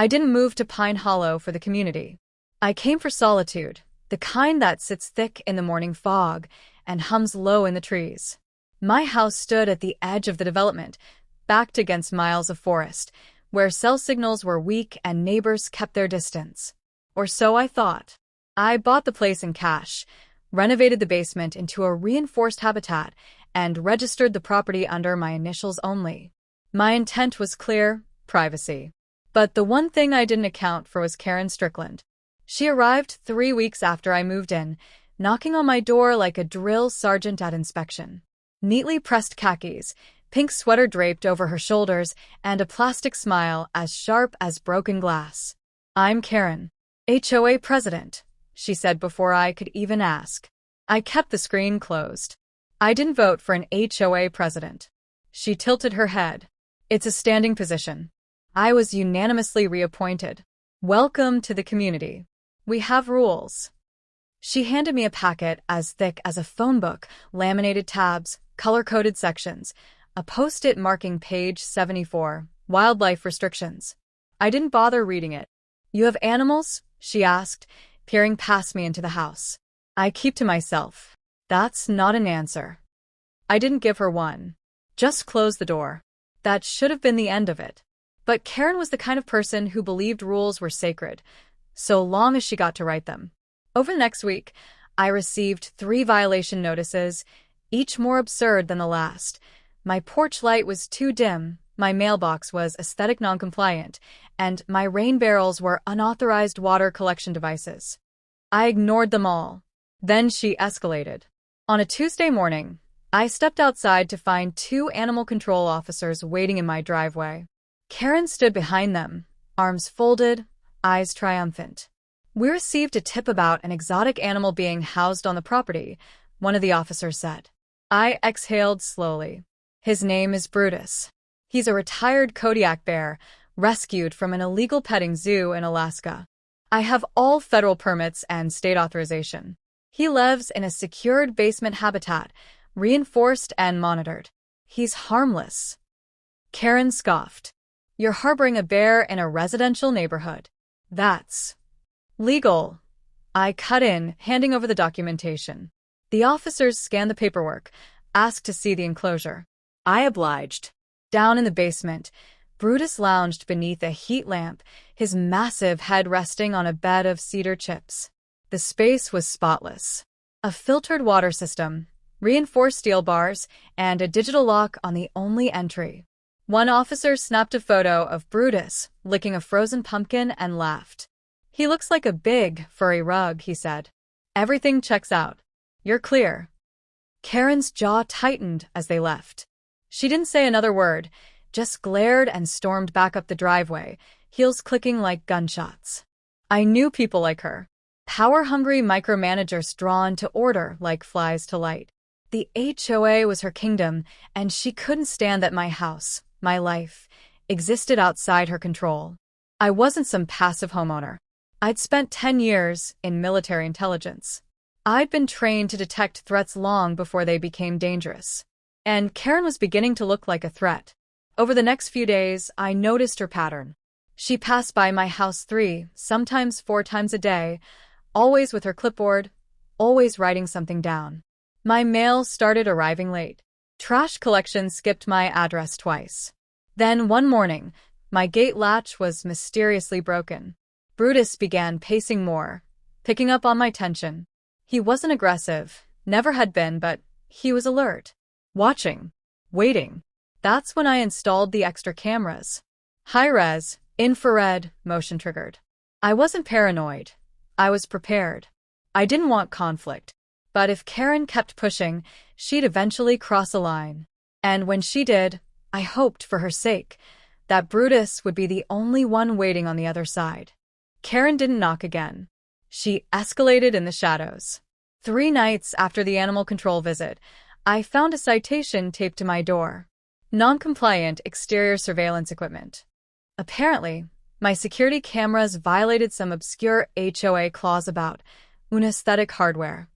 I didn't move to Pine Hollow for the community. I came for solitude, the kind that sits thick in the morning fog and hums low in the trees. My house stood at the edge of the development, backed against miles of forest, where cell signals were weak and neighbors kept their distance. Or so I thought. I bought the place in cash, renovated the basement into a reinforced habitat, and registered the property under my initials only. My intent was clear: privacy. But the one thing I didn't account for was Karen Strickland. She arrived 3 weeks after I moved in, knocking on my door like a drill sergeant at inspection. Neatly pressed khakis, pink sweater draped over her shoulders, and a plastic smile as sharp as broken glass. "I'm Karen, HOA president," she said before I could even ask. I kept the screen closed. "I didn't vote for an HOA president." She tilted her head. "It's a standing position. I was unanimously reappointed. Welcome to the community. We have rules." She handed me a packet as thick as a phone book, laminated tabs, color-coded sections, a post-it marking page 74, wildlife restrictions. I didn't bother reading it. "You have animals?" she asked, peering past me into the house. I keep to myself. That's not an answer. I didn't give her one. Just close the door. That should have been the end of it. But Karen was the kind of person who believed rules were sacred, so long as she got to write them. Over the next week, I received 3 violation notices, each more absurd than the last. My porch light was too dim, my mailbox was aesthetic noncompliant, and my rain barrels were unauthorized water collection devices. I ignored them all. Then she escalated. On a Tuesday morning, I stepped outside to find 2 animal control officers waiting in my driveway. Karen stood behind them, arms folded, eyes triumphant. "We received a tip about an exotic animal being housed on the property," one of the officers said. I exhaled slowly. "His name is Brutus. He's a retired Kodiak bear, rescued from an illegal petting zoo in Alaska. I have all federal permits and state authorization. He lives in a secured basement habitat, reinforced and monitored. He's harmless." Karen scoffed. "You're harboring a bear in a residential neighborhood. That's legal." I cut in, handing over the documentation. The officers scanned the paperwork, asked to see the enclosure. I obliged. Down in the basement, Brutus lounged beneath a heat lamp, his massive head resting on a bed of cedar chips. The space was spotless. A filtered water system, reinforced steel bars, and a digital lock on the only entry. One officer snapped a photo of Brutus licking a frozen pumpkin and laughed. "He looks like a big, furry rug," he said. "Everything checks out. You're clear." Karen's jaw tightened as they left. She didn't say another word, just glared and stormed back up the driveway, heels clicking like gunshots. I knew people like her. Power-hungry micromanagers drawn to order like flies to light. The HOA was her kingdom, and she couldn't stand that my house, my life, existed outside her control. I wasn't some passive homeowner. I'd spent 10 years in military intelligence. I'd been trained to detect threats long before they became dangerous. And Karen was beginning to look like a threat. Over the next few days, I noticed her pattern. She passed by my house 3, sometimes 4 times a day, always with her clipboard, always writing something down. My mail started arriving late. Trash collection skipped my address twice. Then one morning, my gate latch was mysteriously broken. Brutus began pacing more, picking up on my tension. He wasn't aggressive, never had been, but he was alert. Watching. Waiting. That's when I installed the extra cameras. High-res, infrared, motion-triggered. I wasn't paranoid. I was prepared. I didn't want conflict. But if Karen kept pushing, she'd eventually cross a line. And when she did, I hoped for her sake that Brutus would be the only one waiting on the other side. Karen didn't knock again. She escalated in the shadows. 3 nights after the animal control visit, I found a citation taped to my door. Non-compliant exterior surveillance equipment. Apparently, my security cameras violated some obscure HOA clause about unesthetic hardware.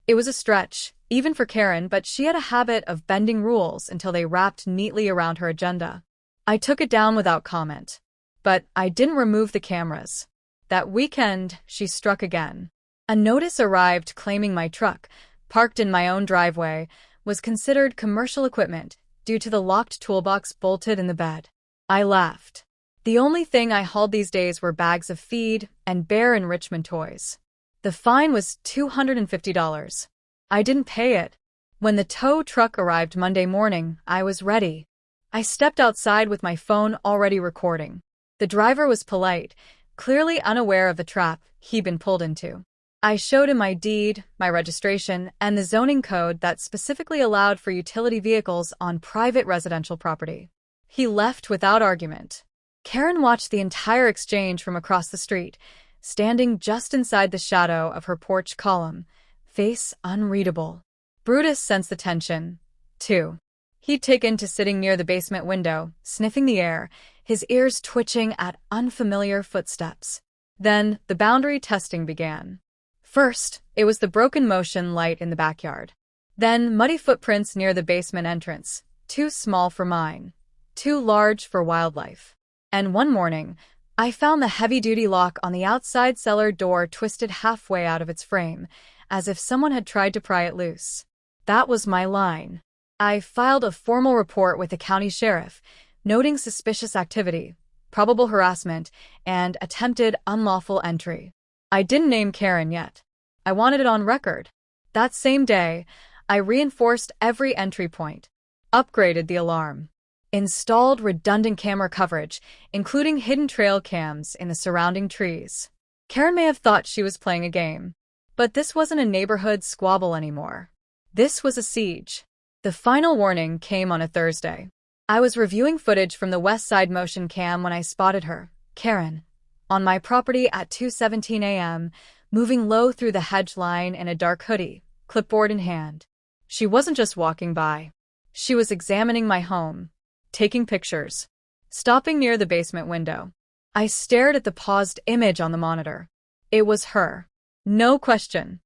It was a stretch, even for Karen, but she had a habit of bending rules until they wrapped neatly around her agenda. I took it down without comment. But I didn't remove the cameras. That weekend, she struck again. A notice arrived claiming my truck, parked in my own driveway, was considered commercial equipment due to the locked toolbox bolted in the bed. I laughed. The only thing I hauled these days were bags of feed and bear enrichment toys. The fine was $250. I didn't pay it. When the tow truck arrived Monday morning, I was ready. I stepped outside with my phone already recording. The driver was polite, clearly unaware of the trap he'd been pulled into. I showed him my deed, my registration, and the zoning code that specifically allowed for utility vehicles on private residential property. He left without argument. Karen watched the entire exchange from across the street, standing just inside the shadow of her porch column, face unreadable. Brutus sensed the tension, too. He'd taken to sitting near the basement window, sniffing the air, his ears twitching at unfamiliar footsteps. Then, the boundary testing began. First, it was the broken motion light in the backyard. Then, muddy footprints near the basement entrance, too small for mine, too large for wildlife. And one morning, I found the heavy-duty lock on the outside cellar door twisted halfway out of its frame, as if someone had tried to pry it loose. That was my line. I filed a formal report with the county sheriff, noting suspicious activity, probable harassment, and attempted unlawful entry. I didn't name Karen yet. I wanted it on record. That same day, I reinforced every entry point, upgraded the alarm, installed redundant camera coverage, including hidden trail cams in the surrounding trees. Karen may have thought she was playing a game, but this wasn't a neighborhood squabble anymore. This was a siege. The final warning came on a Thursday. I was reviewing footage from the West Side motion cam when I spotted her, Karen, on my property at 2:17 a.m., moving low through the hedge line in a dark hoodie, clipboard in hand. She wasn't just walking by. She was examining my home, taking pictures, stopping near the basement window. I stared at the paused image on the monitor. It was her. No question.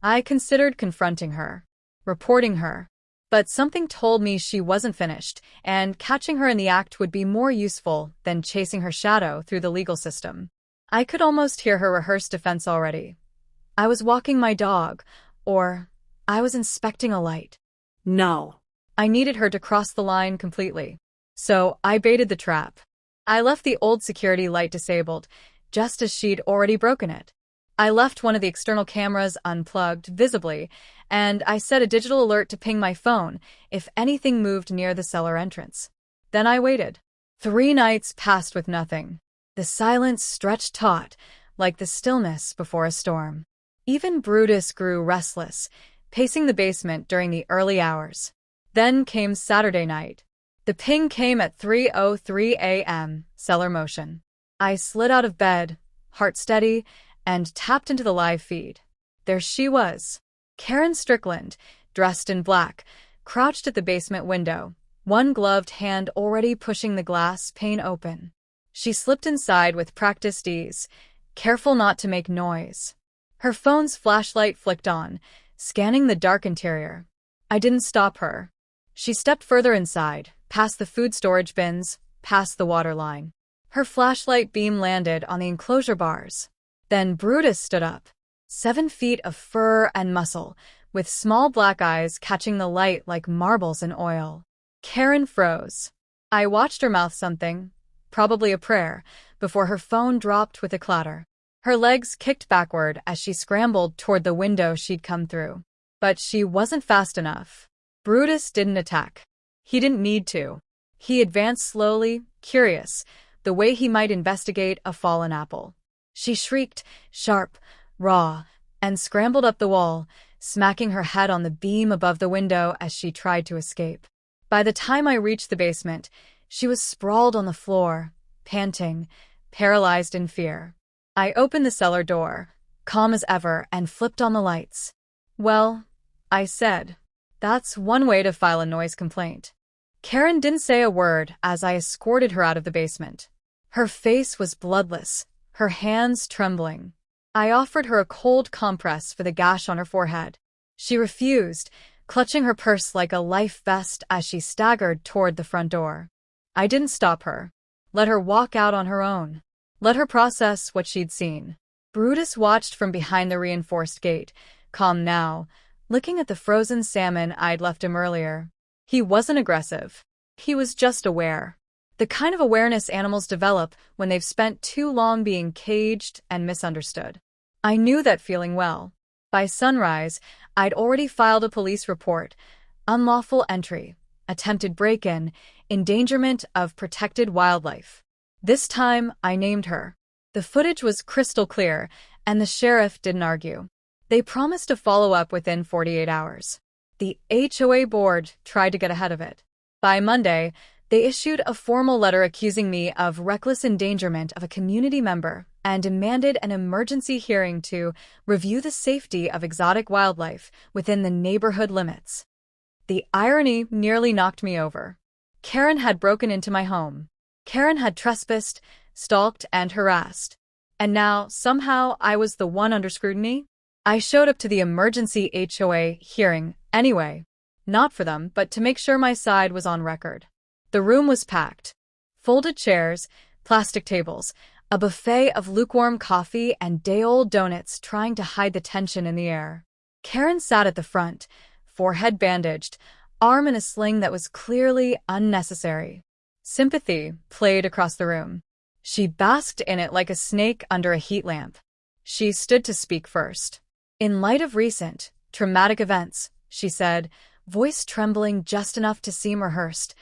I considered confronting her, reporting her. But something told me she wasn't finished, and catching her in the act would be more useful than chasing her shadow through the legal system. I could almost hear her rehearse defense already. I was walking my dog, or I was inspecting a light. No. I needed her to cross the line completely. So I baited the trap. I left the old security light disabled, just as she'd already broken it. I left one of the external cameras unplugged, visibly, and I set a digital alert to ping my phone if anything moved near the cellar entrance. Then I waited. 3 nights passed with nothing. The silence stretched taut, like the stillness before a storm. Even Brutus grew restless, pacing the basement during the early hours. Then came Saturday night. The ping came at 3:03 a.m., cellar motion. I slid out of bed, heart steady, and tapped into the live feed. There she was, Karen Strickland, dressed in black, crouched at the basement window, one gloved hand already pushing the glass pane open. She slipped inside with practiced ease, careful not to make noise. Her phone's flashlight flicked on, scanning the dark interior. I didn't stop her. She stepped further inside, past the food storage bins, past the water line. Her flashlight beam landed on the enclosure bars. Then Brutus stood up, 7 feet of fur and muscle, with small black eyes catching the light like marbles in oil. Karen froze. I watched her mouth something, probably a prayer, before her phone dropped with a clatter. Her legs kicked backward as she scrambled toward the window she'd come through. But she wasn't fast enough. Brutus didn't attack. He didn't need to. He advanced slowly, curious, the way he might investigate a fallen apple. She shrieked, sharp, raw, and scrambled up the wall, smacking her head on the beam above the window as she tried to escape. By the time I reached the basement, she was sprawled on the floor, panting, paralyzed in fear. I opened the cellar door, calm as ever, and flipped on the lights. "Well," I said, "that's one way to file a noise complaint." Karen didn't say a word as I escorted her out of the basement. Her face was bloodless, her hands trembling. I offered her a cold compress for the gash on her forehead. She refused, clutching her purse like a life vest as she staggered toward the front door. I didn't stop her. Let her walk out on her own. Let her process what she'd seen. Brutus watched from behind the reinforced gate, calm now, looking at the frozen salmon I'd left him earlier. He wasn't aggressive. He was just aware. The kind of awareness animals develop when they've spent too long being caged and misunderstood. I knew that feeling well. By sunrise, I'd already filed a police report. Unlawful entry, attempted break-in, endangerment of protected wildlife. This time, I named her. The footage was crystal clear, and the sheriff didn't argue. They promised to follow up within 48 hours. The HOA board tried to get ahead of it. By Monday, they issued a formal letter accusing me of reckless endangerment of a community member and demanded an emergency hearing to review the safety of exotic wildlife within the neighborhood limits. The irony nearly knocked me over. Karen had broken into my home. Karen had trespassed, stalked, and harassed. And now, somehow, I was the one under scrutiny? I showed up to the emergency HOA hearing anyway. Not for them, but to make sure my side was on record. The room was packed. Folded chairs, plastic tables, a buffet of lukewarm coffee and day-old donuts trying to hide the tension in the air. Karen sat at the front, forehead bandaged, arm in a sling that was clearly unnecessary. Sympathy played across the room. She basked in it like a snake under a heat lamp. She stood to speak first. In light of recent, traumatic events, she said, voice trembling just enough to seem rehearsed,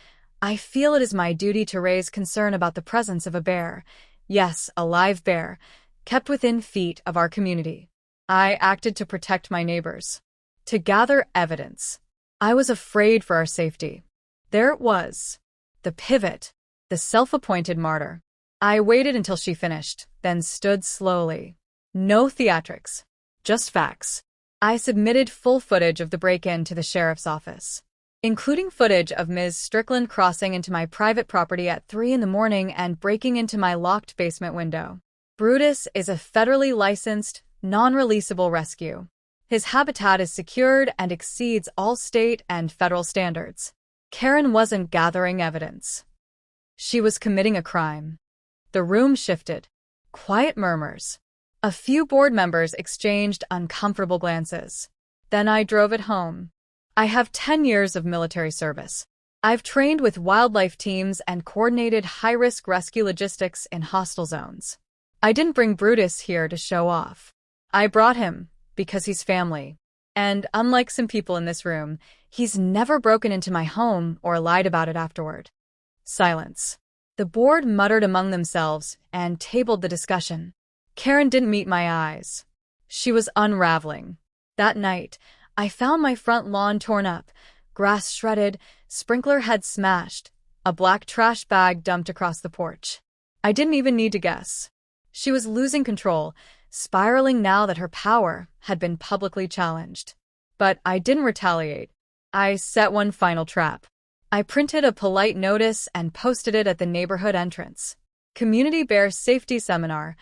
I feel it is my duty to raise concern about the presence of a bear, yes, a live bear, kept within feet of our community. I acted to protect my neighbors, to gather evidence. I was afraid for our safety. There it was. The pivot, the self-appointed martyr. I waited until she finished, then stood slowly. No theatrics, just facts. I submitted full footage of the break-in to the sheriff's office, including footage of Ms. Strickland crossing into my private property at 3 a.m. and breaking into my locked basement window. Brutus is a federally licensed, non-releasable rescue. His habitat is secured and exceeds all state and federal standards. Karen wasn't gathering evidence. She was committing a crime. The room shifted. Quiet murmurs. A few board members exchanged uncomfortable glances. Then I drove it home. I have 10 years of military service. I've trained with wildlife teams and coordinated high-risk rescue logistics in hostile zones. I didn't bring Brutus here to show off. I brought him because he's family. And unlike some people in this room, he's never broken into my home or lied about it afterward. Silence. The board muttered among themselves and tabled the discussion. Karen didn't meet my eyes. She was unraveling. That night, I found my front lawn torn up, grass shredded, sprinkler head smashed, a black trash bag dumped across the porch. I didn't even need to guess. She was losing control, spiraling now that her power had been publicly challenged. But I didn't retaliate. I set one final trap. I printed a polite notice and posted it at the neighborhood entrance. Community Bear Safety Seminar,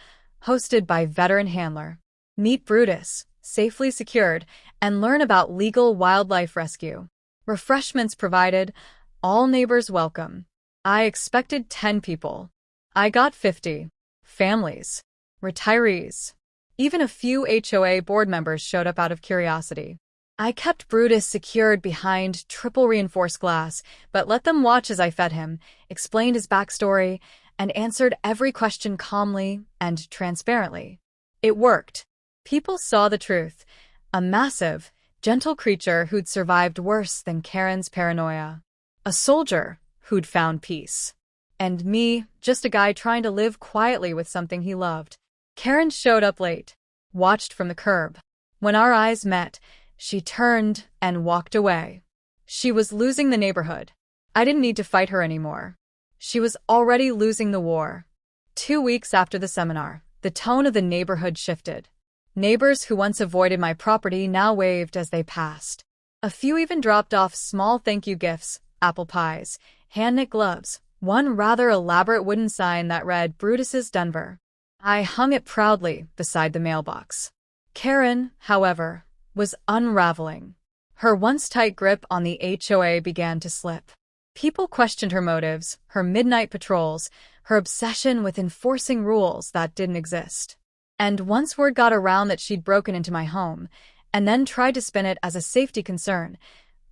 hosted by veteran handler. Meet Brutus, safely secured, and learn about legal wildlife rescue. Refreshments provided, all neighbors welcome. I expected 10 people. I got 50. Families. Retirees. Even a few HOA board members showed up out of curiosity. I kept Brutus secured behind triple reinforced glass, but let them watch as I fed him, explained his backstory, and answered every question calmly and transparently. It worked. People saw the truth. A massive, gentle creature who'd survived worse than Karen's paranoia. A soldier who'd found peace. And me, just a guy trying to live quietly with something he loved. Karen showed up late, watched from the curb. When our eyes met, she turned and walked away. She was losing the neighborhood. I didn't need to fight her anymore. She was already losing the war. 2 weeks after the seminar, the tone of the neighborhood shifted. Neighbors who once avoided my property now waved as they passed. A few even dropped off small thank you gifts, apple pies, hand-knit gloves, one rather elaborate wooden sign that read Brutus's Denver. I hung it proudly beside the mailbox. Karen, however, was unraveling. Her once tight grip on the HOA began to slip. People questioned her motives, her midnight patrols, her obsession with enforcing rules that didn't exist. And once word got around that she'd broken into my home, and then tried to spin it as a safety concern,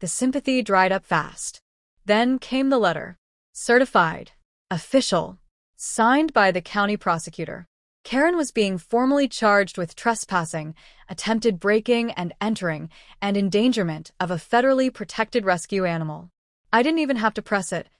the sympathy dried up fast. Then came the letter. Certified. Official. Signed by the county prosecutor. Karen was being formally charged with trespassing, attempted breaking and entering, and endangerment of a federally protected rescue animal. I didn't even have to press it.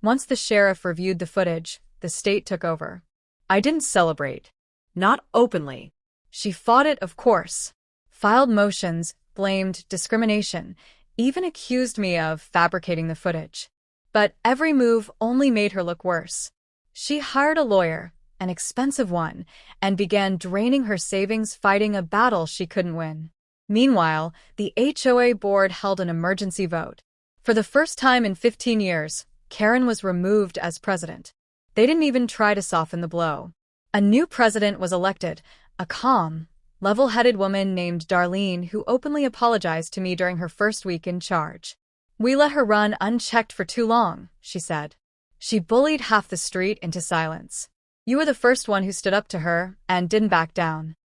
Once the sheriff reviewed the footage, the state took over. I didn't celebrate. Not openly. She fought it, of course. Filed motions, blamed discrimination, even accused me of fabricating the footage. But every move only made her look worse. She hired a lawyer, an expensive one, and began draining her savings fighting a battle she couldn't win. Meanwhile, the HOA board held an emergency vote. For the first time in 15 years, Karen was removed as president. They didn't even try to soften the blow. A new president was elected, a calm, level-headed woman named Darlene who openly apologized to me during her first week in charge. "We let her run unchecked for too long," she said. "She bullied half the street into silence. You were the first one who stood up to her and didn't back down."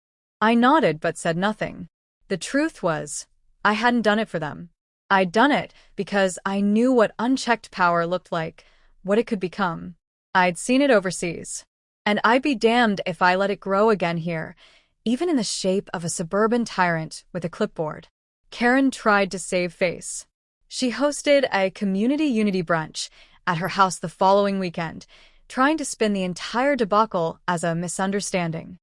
I nodded but said nothing. The truth was, I hadn't done it for them. I'd done it because I knew what unchecked power looked like, what it could become. I'd seen it overseas. And I'd be damned if I let it grow again here, even in the shape of a suburban tyrant with a clipboard. Karen tried to save face. She hosted a community unity brunch at her house the following weekend, trying to spin the entire debacle as a misunderstanding.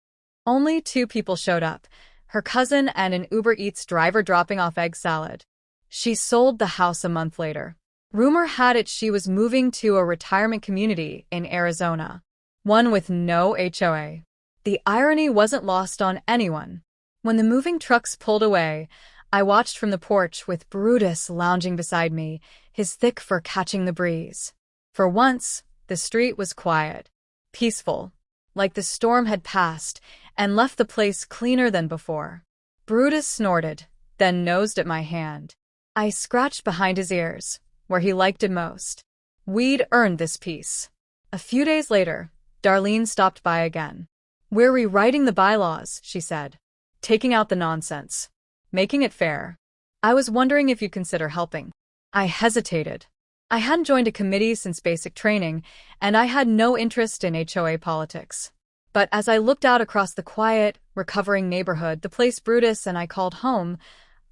Only 2 people showed up, her cousin and an Uber Eats driver dropping off egg salad. She sold the house a month later. Rumor had it she was moving to a retirement community in Arizona, one with no HOA. The irony wasn't lost on anyone. When the moving trucks pulled away, I watched from the porch with Brutus lounging beside me, his thick fur catching the breeze. For once, the street was quiet, peaceful, like the storm had passed and left the place cleaner than before. Brutus snorted, then nosed at my hand. I scratched behind his ears, where he liked it most. We'd earned this peace. A few days later, Darlene stopped by again. "We're rewriting the bylaws," she said. "Taking out the nonsense. Making it fair. I was wondering if you'd consider helping." I hesitated. I hadn't joined a committee since basic training, and I had no interest in HOA politics. But as I looked out across the quiet, recovering neighborhood, the place Brutus and I called home,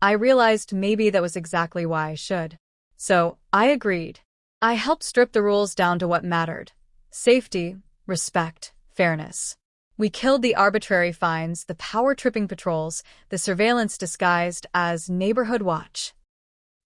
I realized maybe that was exactly why I should. So I agreed. I helped strip the rules down to what mattered: safety, respect, fairness. We killed the arbitrary fines, the power-tripping patrols, the surveillance disguised as neighborhood watch.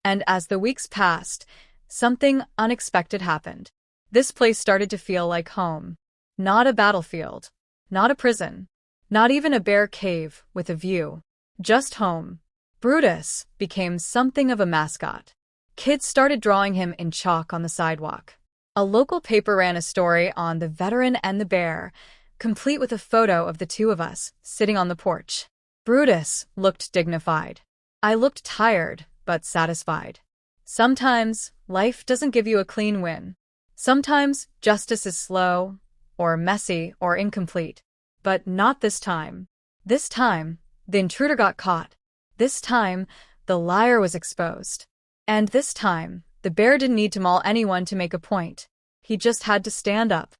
And as the weeks passed, something unexpected happened. This place started to feel like home. Not a battlefield. Not a prison. Not even a bare cave with a view. Just home. Brutus became something of a mascot. Kids started drawing him in chalk on the sidewalk. A local paper ran a story on the veteran and the bear, complete with a photo of the 2 of us sitting on the porch. Brutus looked dignified. I looked tired, but satisfied. Sometimes, life doesn't give you a clean win. Sometimes, justice is slow, or messy, or incomplete. But not this time. This time, the intruder got caught. This time, the liar was exposed. And this time, the bear didn't need to maul anyone to make a point. He just had to stand up.